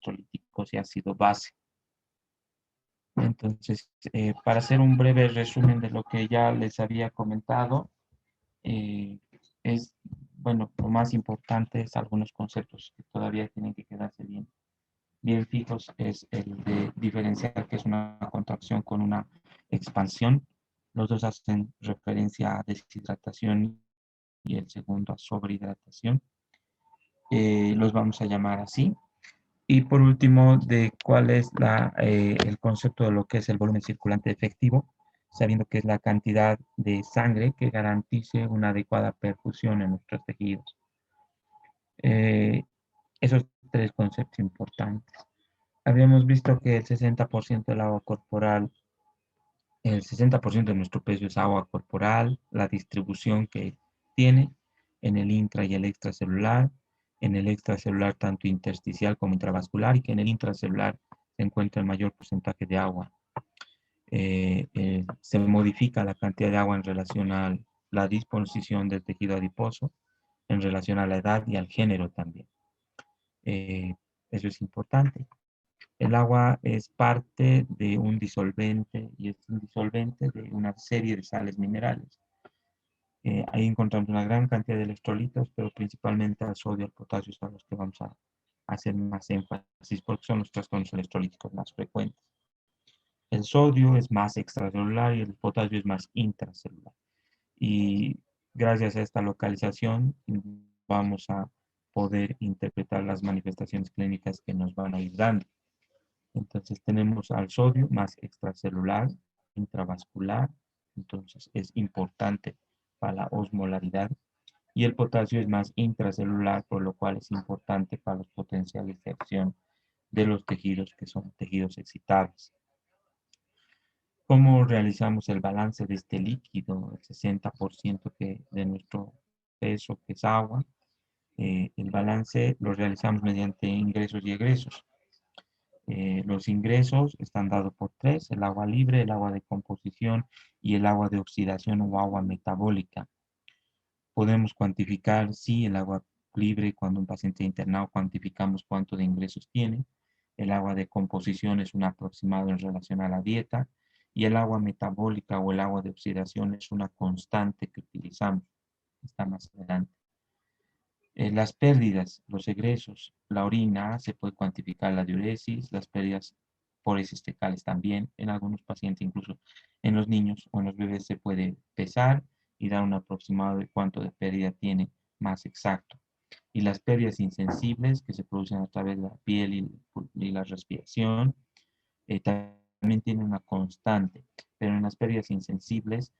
electrolíticos y ácido base. Entonces, para hacer un breve resumen de lo que ya les había comentado, eh, es, bueno, lo más importante es algunos conceptos que todavía tienen que quedarse bien fijos, es el de diferenciar que es una contracción con una expansión. Los dos hacen referencia a deshidratación y el segundo a sobrehidratación. Los vamos a llamar así. Y por último, de cuál es el concepto de lo que es el volumen circulante efectivo, sabiendo que es la cantidad de sangre que garantice una adecuada perfusión en nuestros tejidos. Eh, Esos tres conceptos importantes. Habíamos visto que el 60% del agua corporal, el 60% de nuestro peso es agua corporal, la distribución que tiene en el intra y el extracelular, en el extracelular tanto intersticial como intravascular, y que en el intracelular se encuentra el mayor porcentaje de agua. Se modifica la cantidad de agua en relación a la disposición del tejido adiposo, en relación a la edad y al género también. Eso es importante. El agua es parte de un disolvente y es un disolvente de una serie de sales minerales. Ahí encontramos una gran cantidad de electrolitos, pero principalmente al sodio y al potasio son los que vamos a hacer más énfasis porque son los trastornos electrolíticos más frecuentes. El sodio es más extracelular y el potasio es más intracelular. Y gracias a esta localización vamos a poder interpretar las manifestaciones clínicas que nos van a ir dando. Entonces tenemos al sodio más extracelular, intravascular, entonces es importante para la osmolaridad. Y el potasio es más intracelular, por lo cual es importante para los potenciales de acción de los tejidos que son tejidos excitables. ¿Cómo realizamos el balance de este líquido? El 60% de nuestro peso, que es agua. El balance lo realizamos mediante ingresos y egresos. Los ingresos están dados por tres: el agua libre, el agua de composición y el agua de oxidación o agua metabólica. Podemos cuantificar, sí, el agua libre cuando un paciente internado cuantificamos cuánto de ingresos tiene. El agua de composición es un aproximado en relación a la dieta y el agua metabólica o el agua de oxidación es una constante que utilizamos. Está más adelante. Las pérdidas, los egresos, la orina, se puede cuantificar la diuresis, las pérdidas por heces fecales también, en algunos pacientes, incluso en los niños o en los bebés se puede pesar y dar un aproximado de cuánto de pérdida tiene más exacto. Y las pérdidas insensibles que se producen a través de la piel y la respiración, también tienen una constante, pero en las pérdidas insensibles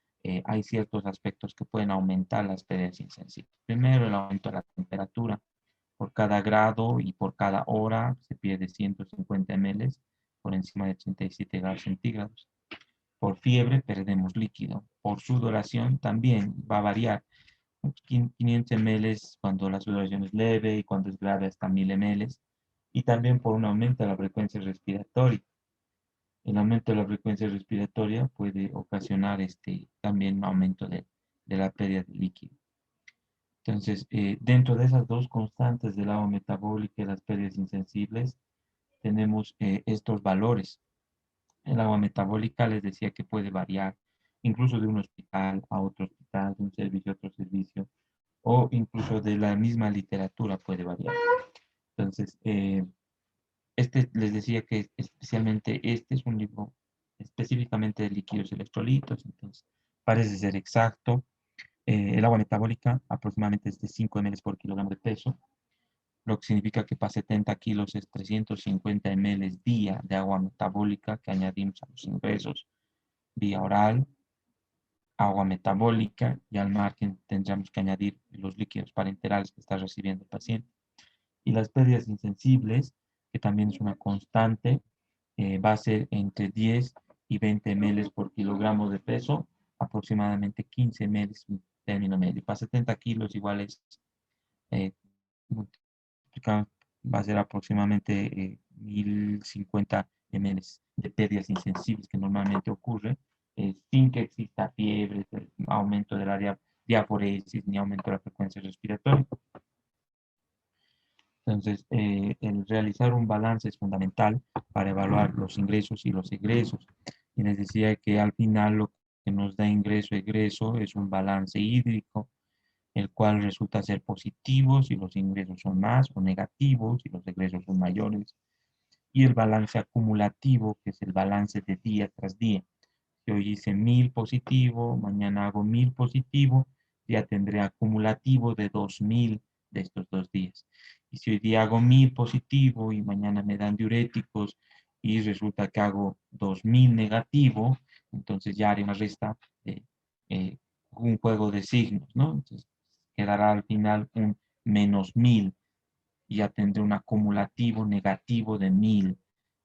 hay ciertos aspectos que pueden aumentar las pérdidas insensibles. Primero, el aumento de la temperatura. Por cada grado y por cada hora se pierde 150 ml por encima de 37 grados centígrados. Por fiebre perdemos líquido. Por sudoración también va a variar. 500 ml cuando la sudoración es leve y cuando es grave hasta 1000 ml. Y también por un aumento de la frecuencia respiratoria. El aumento de la frecuencia respiratoria puede ocasionar también un aumento de la pérdida de líquido. Entonces, dentro de esas dos constantes del agua metabólica y las pérdidas insensibles, tenemos estos valores. El agua metabólica les decía que puede variar, incluso de un hospital a otro hospital, de un servicio a otro servicio, o incluso de la misma literatura puede variar. Entonces, les decía que especialmente este es un libro específicamente de líquidos electrolitos, entonces parece ser exacto. El agua metabólica aproximadamente es de 5 ml por kilogramo de peso, lo que significa que para 70 kilos es 350 ml día de agua metabólica que añadimos a los ingresos vía oral, agua metabólica, y al margen tendríamos que añadir los líquidos parenterales que está recibiendo el paciente. Y las pérdidas insensibles, que también es una constante, va a ser entre 10 y 20 ml por kilogramo de peso, aproximadamente 15 ml término medio. Para 70 kilos igual es, va a ser aproximadamente 1050 ml de pérdidas insensibles que normalmente ocurre, sin que exista fiebre, aumento de la diaforesis ni aumento de la frecuencia respiratoria. Entonces, el realizar un balance es fundamental para evaluar los ingresos y los egresos. Y les decía que al final lo que nos da ingreso-egreso es un balance hídrico, el cual resulta ser positivo si los ingresos son más, o negativos si los egresos son mayores. Y el balance acumulativo, que es el balance de día tras día. Si hoy hice 1000 positivo, mañana hago 1000 positivo, ya tendré acumulativo de 2000 de estos 2 días. Y si hoy día hago 1000 positivo y mañana me dan diuréticos y resulta que hago 2000 negativo, entonces ya haré una resta de un juego de signos, ¿no? Entonces quedará al final un -1000 y ya tendré un acumulativo negativo de 1000.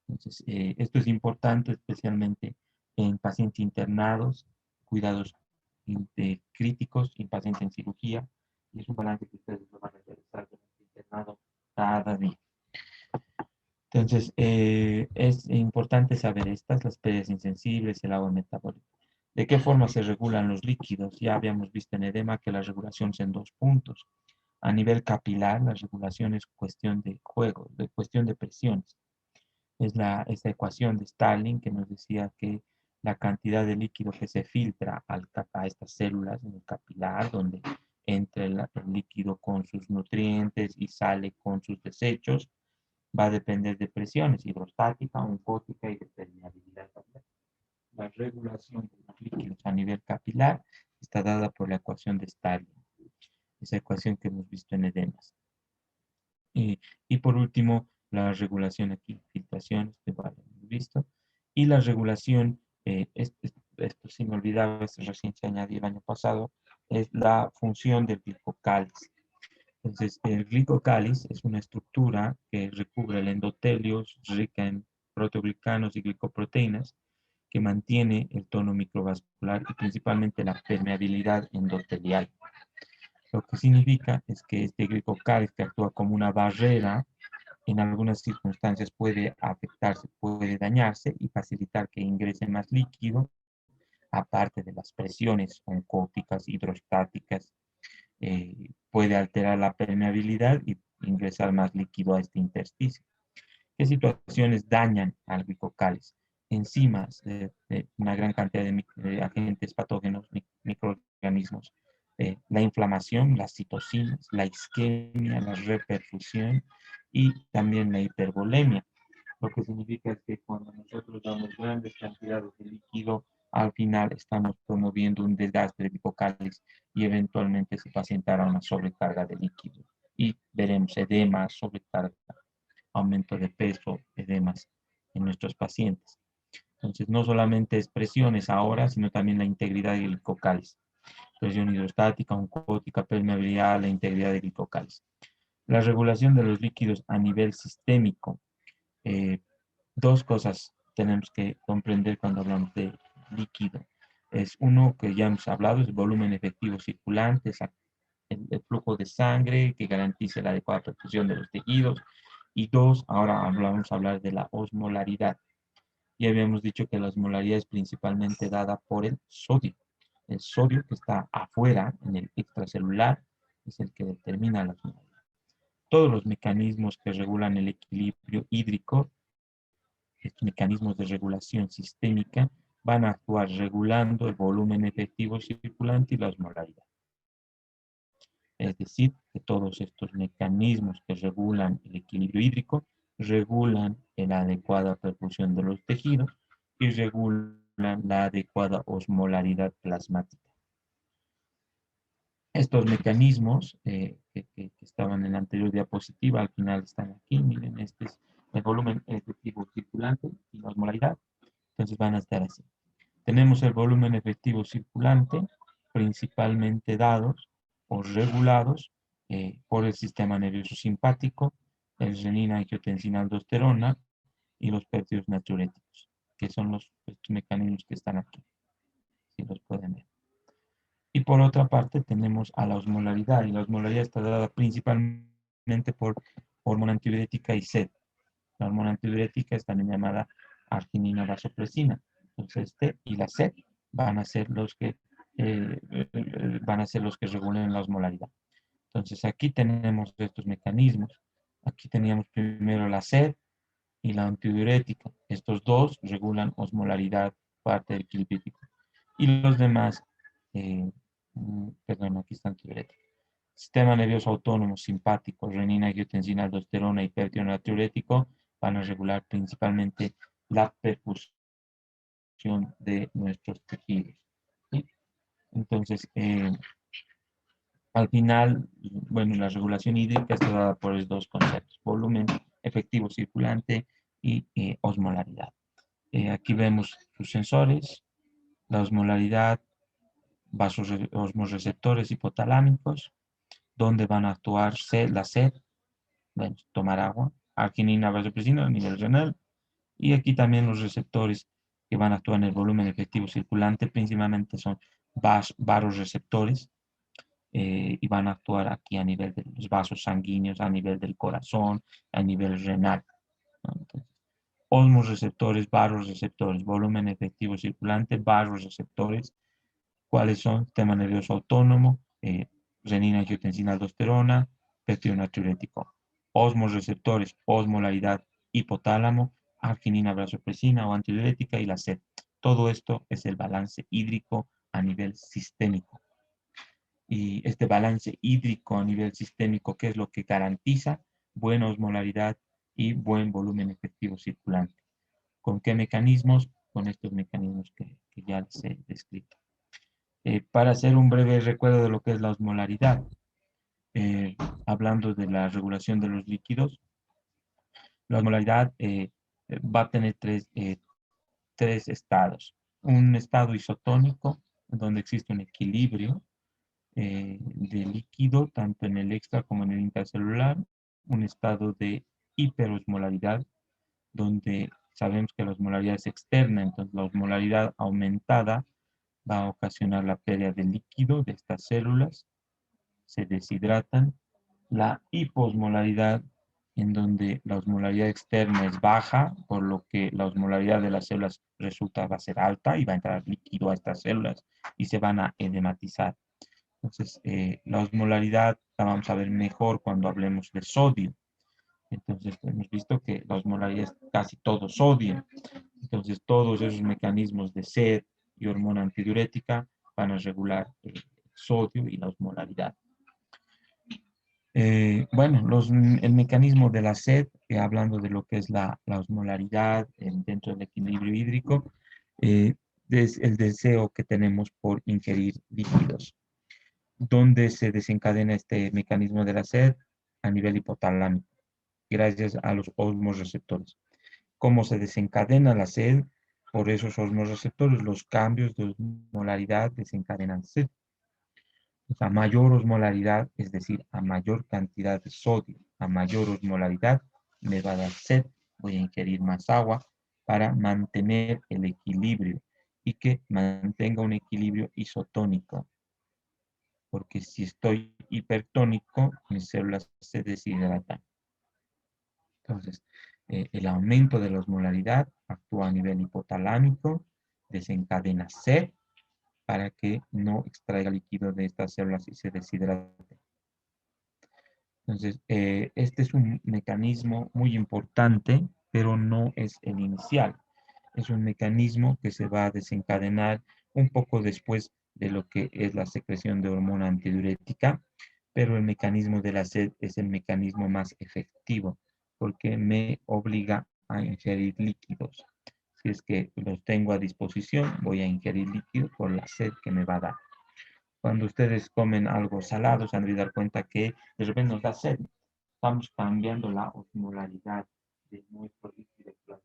Entonces, esto es importante especialmente en pacientes internados, cuidados críticos, en pacientes en cirugía, y es un balance que ustedes lo van a realizar durante el internado cada día. Entonces, es importante saber estas, las pérdidas insensibles, el agua metabólica. ¿De qué forma se regulan los líquidos? Ya habíamos visto en edema que la regulación es en 2 puntos. A nivel capilar, la regulación es cuestión de juego, de cuestión de presiones. Es esta ecuación de Starling que nos decía que la cantidad de líquido que se filtra a estas células en el capilar, donde entra el líquido con sus nutrientes y sale con sus desechos, va a depender de presiones hidrostática, oncótica y de permeabilidad capilar. La regulación de los líquidos a nivel capilar está dada por la ecuación de Starling, esa ecuación que hemos visto en edemas. Y por último, la regulación aquí, filtraciones, que igual hemos visto. Y la regulación, esto sí me olvidaba, esto recién se añadió el año pasado, es la función del glicocálice. Entonces, el glicocálice es una estructura que recubre el endotelio, rica en proteoglicanos y glicoproteínas, que mantiene el tono microvascular y principalmente la permeabilidad endotelial. Lo que significa es que este glicocálice que actúa como una barrera, en algunas circunstancias puede afectarse, puede dañarse y facilitar que ingrese más líquido, aparte de las presiones oncóticas, hidrostáticas, puede alterar la permeabilidad y ingresar más líquido a este intersticio. ¿Qué situaciones dañan al glicocálice? Enzimas, una gran cantidad de agentes patógenos, microorganismos, la inflamación, las citocinas, la isquemia, la reperfusión y también la hipervolemia. Lo que significa que cuando nosotros damos grandes cantidades de líquido, al final estamos promoviendo un desgaste del hipocálice y eventualmente ese paciente hará una sobrecarga de líquido. Y veremos edema, sobrecarga, aumento de peso, edemas en nuestros pacientes. Entonces, no solamente es presiones ahora, sino también la integridad del glicocálice. Presión hidrostática, oncótica, permeabilidad, la integridad del glicocálice. La regulación de los líquidos a nivel sistémico. Eh, Dos cosas tenemos que comprender cuando hablamos de líquido. Es uno que ya hemos hablado, es el volumen efectivo circulante, es el flujo de sangre que garantice la adecuada perfusión de los tejidos. Y dos, ahora vamos a hablar de la osmolaridad. Ya habíamos dicho que la osmolaridad es principalmente dada por el sodio. El sodio que está afuera, en el extracelular, es el que determina la osmolaridad. Todos los mecanismos que regulan el equilibrio hídrico, estos mecanismos de regulación sistémica, van a actuar regulando el volumen efectivo circulante y la osmolaridad. Es decir, que todos estos mecanismos que regulan el equilibrio hídrico regulan la adecuada perfusión de los tejidos y regulan la adecuada osmolaridad plasmática. Estos mecanismos que estaban en la anterior diapositiva, al final están aquí. Miren, este es el volumen efectivo circulante y la osmolaridad. Entonces van a estar así. Tenemos el volumen efectivo circulante, principalmente dados o regulados por el sistema nervioso simpático, el renina, angiotensina, aldosterona y los péptidos natriuréticos, que son estos mecanismos que están aquí, si los pueden ver. Y por otra parte tenemos a la osmolaridad, y la osmolaridad está dada principalmente por hormona antidiurética y sed. La hormona antidiurética es también llamada arginina vasopresina. Entonces, este y la sed van a ser los que van a ser los que regulen la osmolaridad. Entonces, aquí tenemos estos mecanismos. Aquí teníamos primero la sed y la antidiurética. Estos dos regulan osmolaridad, parte del equilibrio hídrico. Y los demás, perdón, aquí está antidiurética. Sistema nervioso autónomo, simpático, renina, angiotensina, aldosterona y péptido natriurético van a regular principalmente la perfusión de nuestros tejidos. ¿Sí? Entonces, al final, bueno, la regulación hídrica está dada por los dos conceptos: volumen efectivo circulante y osmolaridad. Aquí vemos sus sensores, la osmolaridad, osmoreceptores hipotalámicos, donde van a actuar la sed, bueno, tomar agua, arginina, vasopresina a nivel renal, y aquí también los receptores que van a actuar en el volumen efectivo circulante, principalmente son vasoreceptores, y van a actuar aquí a nivel de los vasos sanguíneos, a nivel del corazón, a nivel renal, ¿no? Entonces, osmoreceptores, vasoreceptores, volumen efectivo circulante, vasoreceptores, ¿cuáles son? Sistema nervioso autónomo, renina, angiotensina, aldosterona, péptido natriurético. Osmoreceptores, osmolaridad, hipotálamo, arginina, vasopresina o antidiurética y la sed. Todo esto es el balance hídrico a nivel sistémico. Y este balance hídrico a nivel sistémico, ¿qué es lo que garantiza? Buena osmolaridad y buen volumen efectivo circulante. ¿Con qué mecanismos? Con estos mecanismos que ya les he descrito. Para hacer un breve recuerdo de lo que es la osmolaridad, hablando de la regulación de los líquidos, la osmolaridad va a tener tres estados. Un estado isotónico, donde existe un equilibrio de líquido, tanto en el extra como en el intracelular. Un estado de hiperosmolaridad, donde sabemos que la osmolaridad es externa, entonces la osmolaridad aumentada va a ocasionar la pérdida de líquido de estas células, se deshidratan. La hiposmolaridad, en donde la osmolaridad externa es baja, por lo que la osmolaridad de las células va a ser alta y va a entrar líquido a estas células y se van a edematizar. Entonces, la osmolaridad la vamos a ver mejor cuando hablemos de sodio. Entonces, hemos visto que la osmolaridad es casi todo sodio. Entonces, todos esos mecanismos de sed y hormona antidiurética van a regular el sodio y la osmolaridad. Bueno, el mecanismo de la sed, hablando de lo que es la osmolaridad dentro del equilibrio hídrico, es el deseo que tenemos por ingerir líquidos. ¿Dónde se desencadena este mecanismo de la sed? A nivel hipotalámico, gracias a los osmoreceptores. ¿Cómo se desencadena la sed? Por esos osmoreceptores, los cambios de osmolaridad desencadenan sed. A mayor osmolaridad, es decir, a mayor cantidad de sodio, a mayor osmolaridad, me va a dar sed, voy a ingerir más agua para mantener el equilibrio y que mantenga un equilibrio isotónico. Porque si estoy hipertónico, mis células se deshidratan. Entonces, el aumento de la osmolaridad actúa a nivel hipotalámico, desencadena sed para que no extraiga líquido de estas células y se deshidrate. Entonces, este es un mecanismo muy importante, pero no es el inicial. Es un mecanismo que se va a desencadenar un poco después de lo que es la secreción de hormona antidiurética, pero el mecanismo de la sed es el mecanismo más efectivo porque me obliga a ingerir líquidos. Si es que los tengo a disposición, voy a ingerir líquidos por la sed que me va a dar. Cuando ustedes comen algo salado, se han de dar cuenta que de repente nos da sed. Estamos cambiando la osmolaridad de nuestro líquido, la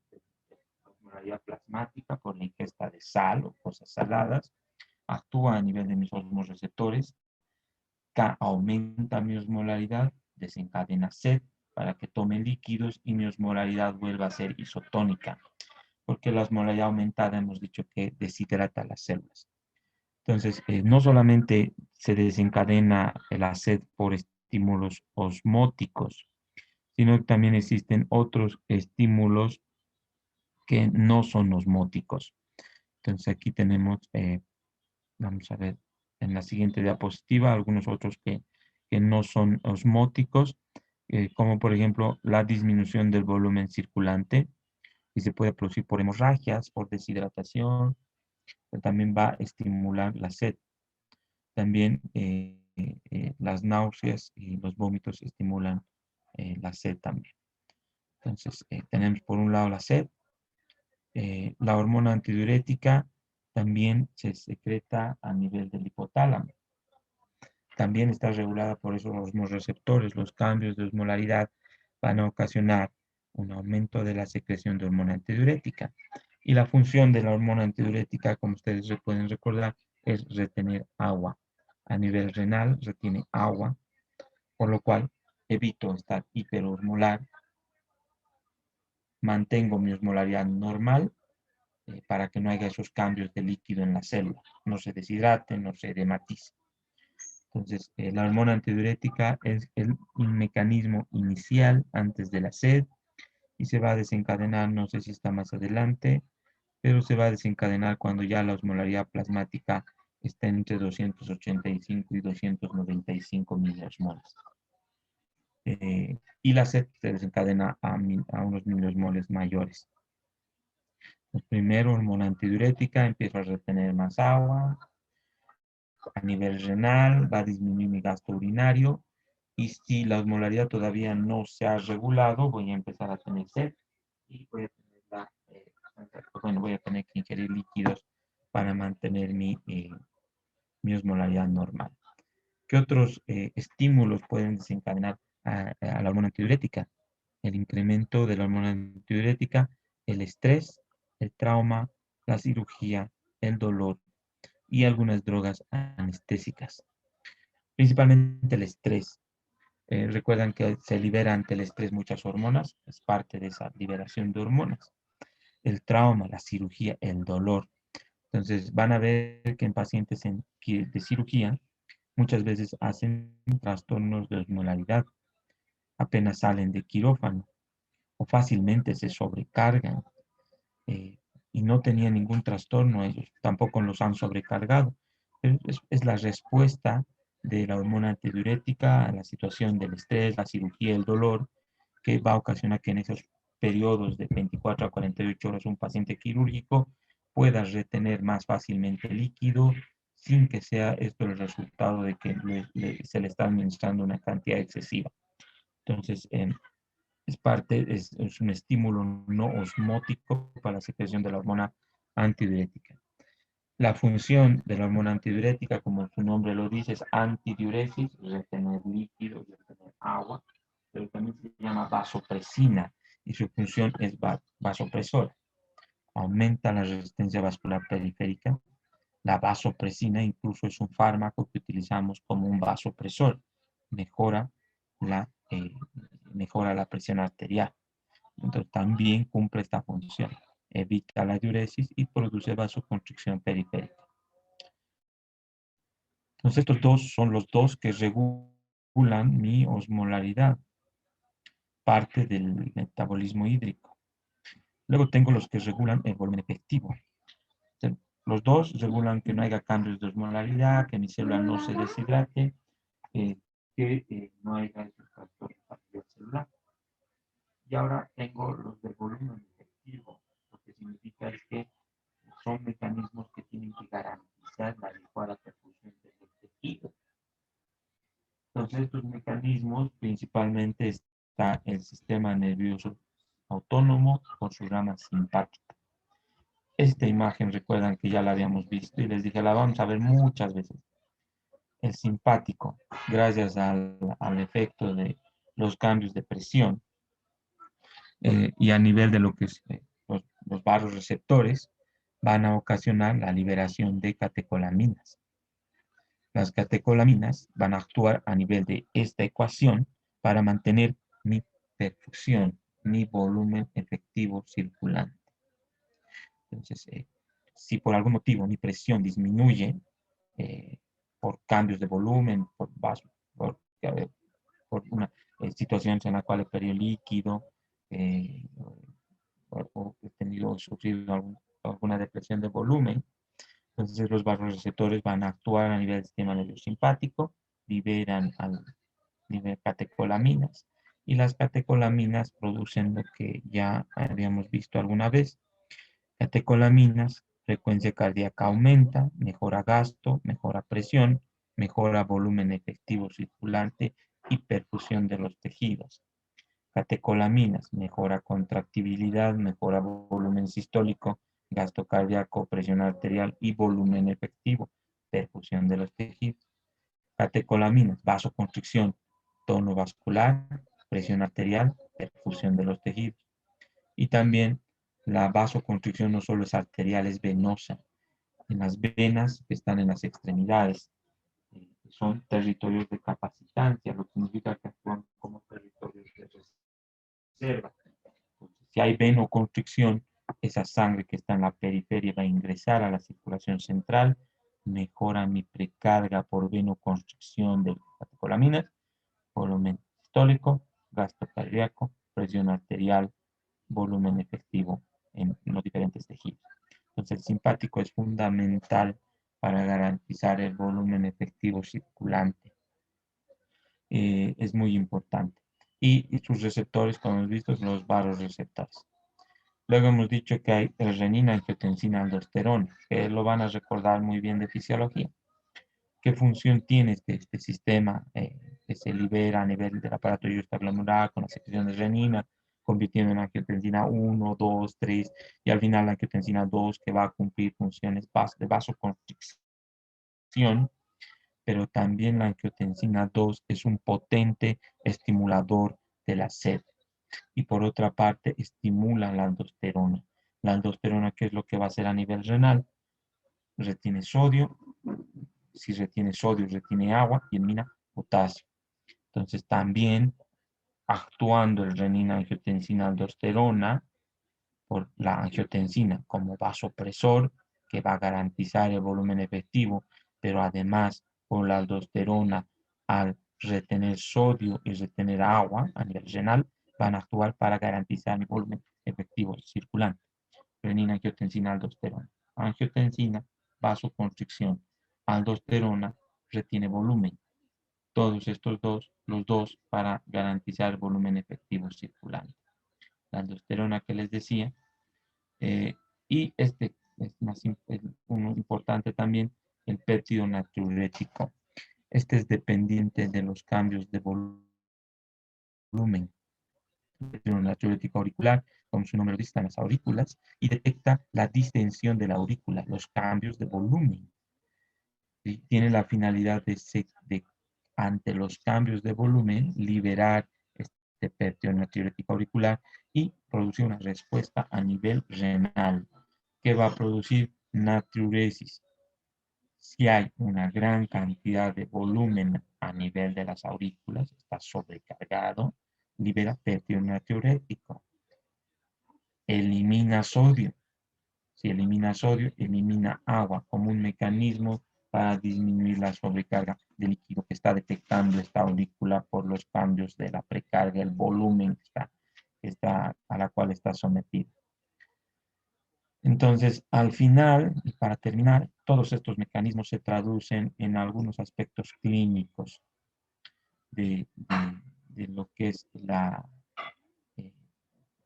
osmolaridad plasmática por la ingesta de sal o cosas saladas. Actúa a nivel de mis osmoreceptores, aumenta mi osmolaridad, desencadena sed para que tome líquidos y mi osmolaridad vuelva a ser isotónica, porque la osmolaridad aumentada hemos dicho que deshidrata las células. Entonces, no solamente se desencadena la sed por estímulos osmóticos, sino que también existen otros estímulos que no son osmóticos. Entonces, aquí tenemos, vamos a ver en la siguiente diapositiva, algunos otros que no son osmóticos. como por ejemplo la disminución del volumen circulante, y se puede producir por hemorragias, por deshidratación, pero también va a estimular la sed. También las náuseas y los vómitos estimulan la sed también. Entonces, tenemos por un lado la sed, la hormona antidiurética también se secreta a nivel del hipotálamo. También está regulada por esos osmoreceptores. Los cambios de osmolaridad van a ocasionar un aumento de la secreción de hormona antidiurética. Y la función de la hormona antidiurética, como ustedes se pueden recordar, es retener agua. A nivel renal retiene agua, por lo cual evito estar hiperosmolar, mantengo mi osmolaridad normal para que no haya esos cambios de líquido en la célula, no se deshidrate, no se edematice. Entonces, la hormona antidiurética es el mecanismo inicial antes de la sed y se va a desencadenar, no sé si está más adelante, pero se va a desencadenar cuando ya la osmolaridad plasmática está entre 285 y 295 miliosmoles. Y la sed se desencadena a unos miliosmoles mayores. Pues primero, hormona antidiurética, empiezo a retener más agua. A nivel renal, va a disminuir mi gasto urinario. Y si la osmolaridad todavía no se ha regulado, voy a empezar a tener sed. Y voy a tener, voy a tener que ingerir líquidos para mantener mi osmolaridad normal. ¿Qué otros estímulos pueden desencadenar a la hormona antidiurética? El incremento de la hormona antidiurética, el estrés, el trauma, la cirugía, el dolor y algunas drogas anestésicas. Principalmente el estrés. Recuerdan que se libera ante el estrés muchas hormonas, es parte de esa liberación de hormonas. El trauma, la cirugía, el dolor. Entonces van a ver que en pacientes de cirugía muchas veces hacen trastornos de osmolaridad, apenas salen de quirófano o fácilmente se sobrecargan eh, y no tenían ningún trastorno ellos, tampoco los han sobrecargado. Es la respuesta de la hormona antidiurética a la situación del estrés, la cirugía, el dolor, que va a ocasionar que en esos periodos de 24 a 48 horas un paciente quirúrgico pueda retener más fácilmente líquido sin que sea esto el resultado de que se le está administrando una cantidad excesiva. Entonces, es un estímulo no osmótico para la secreción de la hormona antidiurética. La función de la hormona antidiurética, como su nombre lo dice, es antidiuresis, retener líquido, retener agua, pero también se llama vasopresina y su función es vasopresora. Aumenta la resistencia vascular periférica. La vasopresina incluso es un fármaco que utilizamos como un vasopresor. Mejora la, eh, mejora la presión arterial. Entonces también cumple esta función. Evita la diuresis y produce vasoconstricción periférica. Entonces estos dos son los dos que regulan mi osmolaridad, parte del metabolismo hídrico. Luego tengo los que regulan el volumen efectivo. Los dos regulan que no haya cambios de osmolaridad, que mi célula no se deshidrate, que no haya esos trastornos a nivel celular. Y ahora tengo los del volumen efectivo, lo que significa es que son mecanismos que tienen que garantizar la adecuada perfusión del tejido. Entonces, estos mecanismos principalmente está el sistema nervioso autónomo con su rama simpática. Esta imagen recuerdan que ya la habíamos visto y les dije, la vamos a ver muchas veces. El simpático, gracias al efecto de los cambios de presión y a nivel de lo que es los vasoreceptores, van a ocasionar la liberación de catecolaminas. Las catecolaminas van a actuar a nivel de esta ecuación para mantener mi perfusión, mi volumen efectivo circulante. Entonces, si por algún motivo mi presión disminuye eh, por cambios de volumen, por una situación en la cual he perdido líquido eh, o he sufrido alguna depresión de volumen, entonces los vasoreceptores van a actuar a nivel del sistema nervioso simpático, liberan catecolaminas Y las catecolaminas producen lo que ya habíamos visto alguna vez. Catecolaminas, frecuencia cardíaca aumenta, mejora gasto, mejora presión, mejora volumen efectivo circulante y perfusión de los tejidos. Catecolaminas, mejora contractibilidad, mejora volumen sistólico, gasto cardíaco, presión arterial y volumen efectivo, perfusión de los tejidos. Catecolaminas, vasoconstricción, tono vascular, presión arterial, perfusión de los tejidos. Y también la vasoconstricción no solo es arterial, es venosa. En las venas que están en las extremidades son territorios de capacitancia, lo que significa que actúan como territorios de reserva. Si hay venoconstricción, esa sangre que está en la periferia va a ingresar a la circulación central, mejora mi precarga por venoconstricción de catecolaminas, volumen sistólico, gasto cardíaco, presión arterial, volumen efectivo en los diferentes tejidos. Entonces, el simpático es fundamental para garantizar el volumen efectivo circulante. Es muy importante. Y sus receptores, como hemos visto, son los vasoreceptores. Luego hemos dicho que hay renina, angiotensina, aldosterona, que lo van a recordar muy bien de fisiología. ¿Qué función tiene este sistema que se libera a nivel del aparato extraglandular con la secreción de renina, convirtiendo en angiotensina 1, 2, 3 y al final la angiotensina 2 que va a cumplir funciones de vasoconstricción, pero también la angiotensina 2 es un potente estimulador de la sed y por otra parte estimula la aldosterona. La aldosterona, ¿qué es lo que va a hacer a nivel renal? Retiene sodio, si retiene sodio, retiene agua y elimina potasio. Entonces también actuando el renina-angiotensina aldosterona por la angiotensina como vasopresor que va a garantizar el volumen efectivo, pero además por la aldosterona al retener sodio y retener agua a nivel renal van a actuar para garantizar el volumen efectivo circulante. Renina, angiotensina, aldosterona. Angiotensina, vasoconstricción. Aldosterona, retiene volumen. Todos estos dos, los dos, para garantizar el volumen efectivo circulante. La aldosterona que les decía. Y este es uno importante también, el péptido natriurético. Este es dependiente de los cambios de volumen. El péptido natriurético auricular, como su nombre lo dice, en las aurículas y detecta la distensión de la aurícula, los cambios de volumen. Y tiene la finalidad de, ante los cambios de volumen, liberar este péptido natriurético auricular y producir una respuesta a nivel renal que va a producir natriuresis. Si hay una gran cantidad de volumen a nivel de las aurículas, está sobrecargado, libera péptido natriurético. Elimina sodio. Si elimina sodio, elimina agua como un mecanismo para disminuir la sobrecarga de líquido que está detectando esta aurícula por los cambios de la precarga, el volumen a la cual está sometida. Entonces, al final, y para terminar, todos estos mecanismos se traducen en algunos aspectos clínicos de lo que es eh,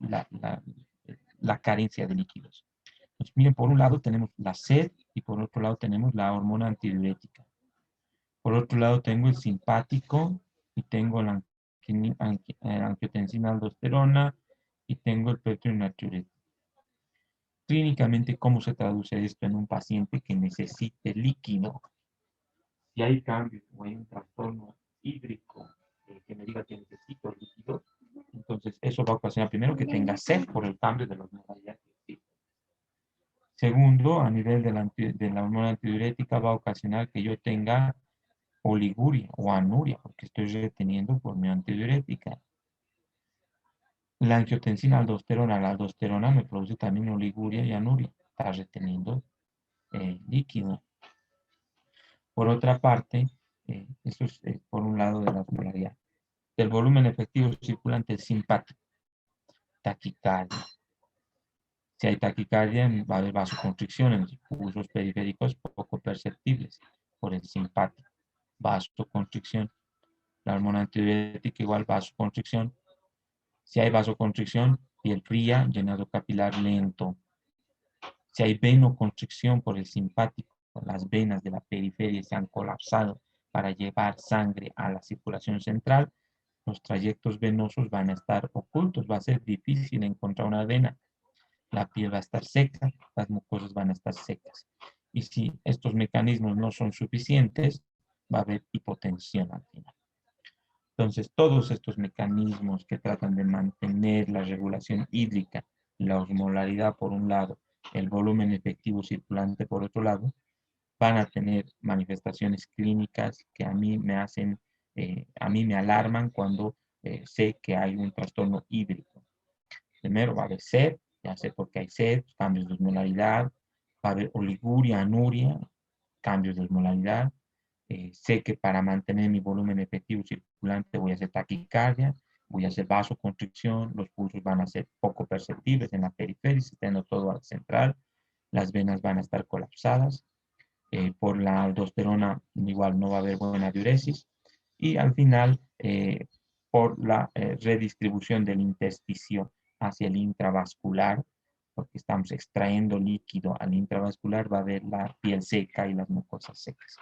la, la, la carencia de líquidos. Pues miren, por un lado tenemos la sed y por otro lado tenemos la hormona antidiurética. Por otro lado tengo el simpático y tengo la angiotensina aldosterona y tengo el péptido natriurético. Clínicamente, ¿cómo se traduce esto en un paciente que necesite líquido? Si hay cambios o hay un trastorno hídrico que me diga que necesito líquido, entonces eso va a ocasionar primero que tenga sed por el cambio de los modalidades. Segundo, a nivel de la hormona antidiurética va a ocasionar que yo tenga oliguria o anuria, porque estoy reteniendo por mi antidiurética. La angiotensina aldosterona, la aldosterona me produce también oliguria y anuria, está reteniendo líquido. Por otra parte, eso es por un lado de la osmolaridad. El volumen efectivo circulante es simpático, taquicardia. Si hay taquicardia, va a haber vasoconstricción en los pulsos periféricos poco perceptibles por el simpático. Vasoconstricción. La hormona antidiurética igual vasoconstricción, Si hay vasoconstricción, piel fría, llenado capilar lento. Si hay venoconstricción por el simpático, las venas de la periferia se han colapsado para llevar sangre a la circulación central, los trayectos venosos van a estar ocultos, va a ser difícil encontrar una vena, la piel va a estar seca, las mucosas van a estar secas. Y si estos mecanismos no son suficientes, va a haber hipotensión al final. Entonces, todos estos mecanismos que tratan de mantener la regulación hídrica, la osmolaridad por un lado, el volumen efectivo circulante por otro lado, van a tener manifestaciones clínicas que a mí me alarman cuando sé que hay un trastorno hídrico. Primero va a haber sed, ya sé por qué hay sed, cambios de osmolaridad, va a haber oliguria, anuria, cambios de osmolaridad. Sé que para mantener mi volumen efectivo circulante voy a hacer taquicardia, voy a hacer vasoconstricción, los pulsos van a ser poco perceptibles en la periferia, extendiendo todo al central, las venas van a estar colapsadas, por la aldosterona igual no va a haber buena diuresis, y al final, por la redistribución del intersticio hacia el intravascular, porque estamos extrayendo líquido al intravascular, va a haber la piel seca y las mucosas secas.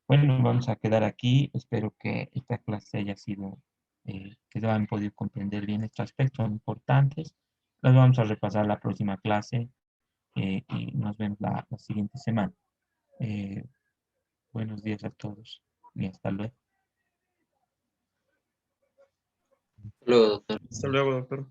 Bueno, vamos a quedar aquí. Espero que esta clase haya sido, que se hayan podido comprender bien estos aspectos, son importantes. Los vamos a repasar la próxima clase y nos vemos la siguiente semana. Eh, Buenos días a todos y hasta luego. Luego, doctor. Hasta luego, doctor.